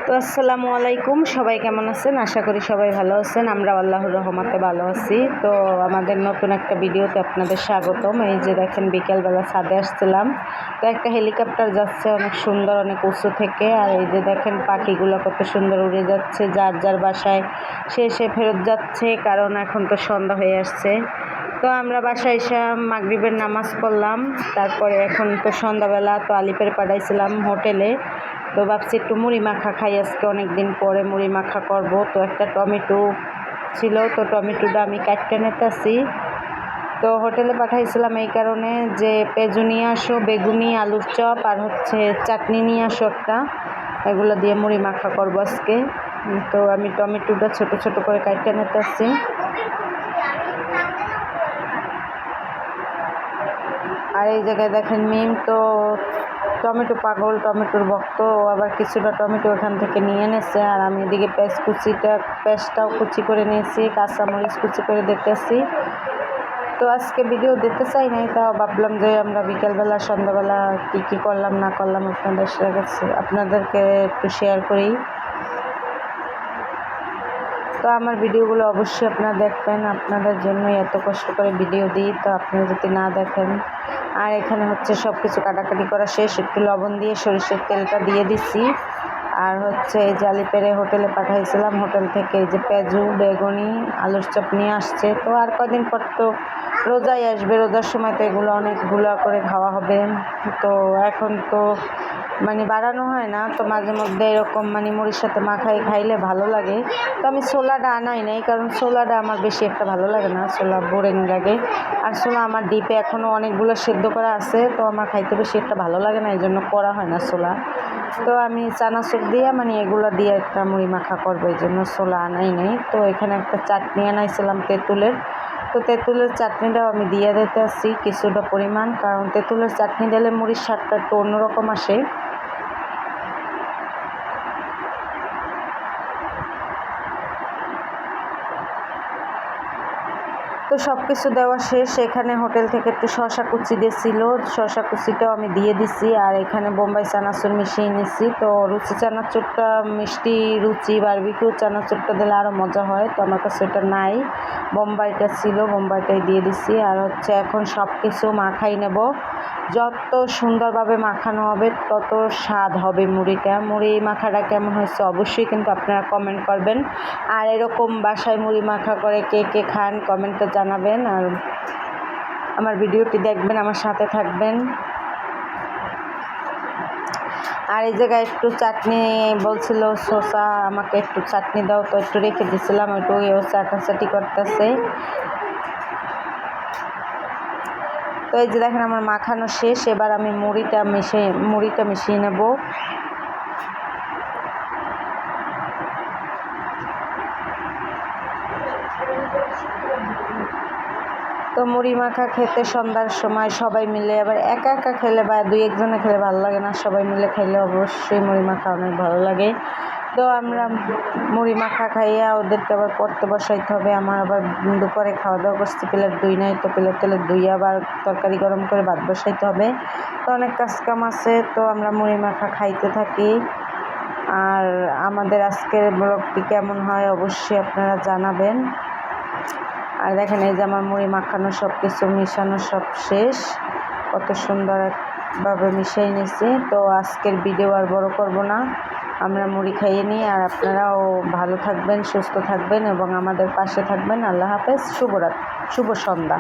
তো আসসালামু আলাইকুম, সবাই কেমন আছেন? আশা করি সবাই ভালো আছেন। আমরা আল্লাহর রহমতে ভালো আছি। তো আমাদের নতুন একটা ভিডিওতে আপনাদের স্বাগতম। এই যে দেখেন, বিকেলবেলা ছাদে আসছিলাম, তো একটা হেলিকপ্টার যাচ্ছে অনেক সুন্দর, অনেক উঁচু থেকে। আর এই যে দেখেন, পাখিগুলো কত সুন্দর উড়ে যাচ্ছে, যার যার বাসায় সে ফেরত যাচ্ছে, কারণ এখন তো সন্ধ্যা হয়ে আসছে। তো আমরা বাসায় এসে মাগরিবের নামাজ পড়লাম, তারপরে এখন তো সন্ধ্যাবেলা, তো আলিপের পাঠাইছিলাম হোটেলে। তো ভাবছি একটু মুড়ি মাখা খাই, আজকে অনেক দিন পরে মুড়ি মাখা করব। তো একটা টমেটো ছিল, তো টমেটোটা আমি কাটতে নিতেছি। তো হোটেলে পাঠাইছিলাম এই কারণে যে পেঁয়াজু নিয়ে আসো, বেগুনি, আলুর চপ আর হচ্ছে চাটনি নিয়ে আসো একটা, এগুলো দিয়ে মুড়ি মাখা করব আজকে। তো আমি টমেটোটা ছোট ছোট করে কাটতে নিতেছি। আর এই জায়গায় দেখেন, মিম তো টমেটো পাগল, টমেটোর ভক্ত, আবার কিছুটা টমেটো এখান থেকে নিয়ে এনেছে। আর আমি এদিকে পেঁয়াজটাও কুচি করে নিয়েছি, কাঁচামরিচ কুচি করে দিতেছি। তো আজকে ভিডিও দিতে চাই নাই, তাও ভাবলাম যে আমরা বিকেলবেলা সন্ধ্যাবেলা কী করলাম না করলাম আপনাদেরকে একটু শেয়ার করি। তো আমার ভিডিওগুলো অবশ্যই আপনারা দেখবেন, আপনাদের জন্যই এত কষ্ট করে ভিডিও দিই। তো আপনারা যদি না দেখেন। আর এখানে হচ্ছে সব কিছু কাটাকাটি করা শেষ, একটু লবণ দিয়ে সরিষার তেলটা দিয়ে দিচ্ছি। আর হচ্ছে এই জালি পেরে হোটেলে পাঠাইছিলাম, হোটেল থেকে এই যে পেঁয়াজু, বেগুনি, আলুর চপ নিয়ে আসছে। তো আর কদিন পর তো রোজাই আসবে, রোজার সময় তো এগুলো অনেকগুলো করে খাওয়া হবে। তো এখন তো বাড়ানো হয় না, তো মাঝে মধ্যে এরকম মুড়ির সাথে মাখাই খাইলে ভালো লাগে। তো আমি ছোলাটা আনাই নাই, কারণ ছোলাটা আমার বেশি একটা ভালো লাগে না, ছোলা বোরিং লাগে। আর ছোলা আমার ডিপে এখনও অনেকগুলো সেদ্ধ করা আছে, তো আমার খাইতে বেশি একটা ভালো লাগে না, এই জন্য করা হয় না ছোলা। তো আমি চানাচুর দিয়ে এগুলো দিয়ে একটা মুড়ি মাখা করবো, এই জন্য ছোলা আনাই নেই। তো এখানে একটা চাটনি আনাইছিলাম তেঁতুলের, তো তেঁতুলের চাটনিটাও আমি দিয়ে দিতে আসছি কিছুটা পরিমাণ, কারণ তেঁতুলের চাটনি দিলে মুড়ির স্বাদটা একটু অন্যরকম আসে। তো সব কিছু দেওয়া শেষ। এখানে হোটেল থেকে একটু শসা কুচি দিয়েছিল, শসা কুচিটাও আমি দিয়ে দিছি। আর এখানে বোম্বাই চানাচুর মিশিয়ে নিচ্ছি। তো রুচি চানাচুরটা, মিষ্টি রুচি বারবিকিউ চানাচুরটা দিলে আরও মজা হয়, তো আমার কাছে এটা নাই, বোম্বাইটা ছিল, বোম্বাইটাই দিয়ে দিছি। আর হচ্ছে এখন সব কিছু মাখাই নেব, যত সুন্দরভাবে মাখানো হবে তত স্বাদ হবে মুড়িটা। মুড়ি মাখাটা কেমন হয়েছে অবশ্যই কিন্তু আপনারা কমেন্ট করবেন। আর এরকম বাসায় মুড়ি মাখা করে কে কে খান কমেন্টে জানাবেন। আর আমার ভিডিওটি দেখবেন, আমার সাথে থাকবেন। আর এই জায়গায় একটু চাটনি বলছিল শসা, আমাকে একটু চাটনি দাও, তো একটু রেখে দিয়েছিলাম, একটু চাটাচাটি করতেছে। তো এই যে দেখেন, আমার মাখানো শেষ, এবার আমি মুড়িটা মিশিয়ে নেব। তো মুড়ি মাখা খেতে সন্ধ্যার সময় সবাই মিলে, আবার একা একা খেলে বা দুই একজনে খেলে ভালো লাগে না, সবাই মিলে খেলে অবশ্যই মুড়ি মাখা অনেক ভালো লাগে। তো আমরা মুড়ি মাখা খাইয়া ওদেরকে আবার পড়তে বসাইতে হবে। আমার আবার দুপুরে খাওয়া দাওয়া করছি, প্লেট ধুই নাই, তো প্লেট ধুই আবার তরকারি গরম করে ভাত বসাইতে হবে। তো অনেক কাজকাম আছে, তো আমরা মুড়ি মাখা খাইতে থাকি। আর আমাদের আজকের ব্লগটি কেমন হয় অবশ্যই আপনারা জানাবেন। আর দেখেন, এই যে আমার মুড়ি মাখানো সব কিছু মিশানো সব শেষ, কত সুন্দর একভাবে মিশিয়ে নিয়েছি। তো আজকের ভিডিও আর বড় করব না, আমরা মুড়ি খাইয়ে নিই। আর আপনারাও ভালো থাকবেন, সুস্থ থাকবেন এবং আমাদের পাশে থাকবেন। আল্লাহ হাফেজ, শুভ সন্ধ্যা।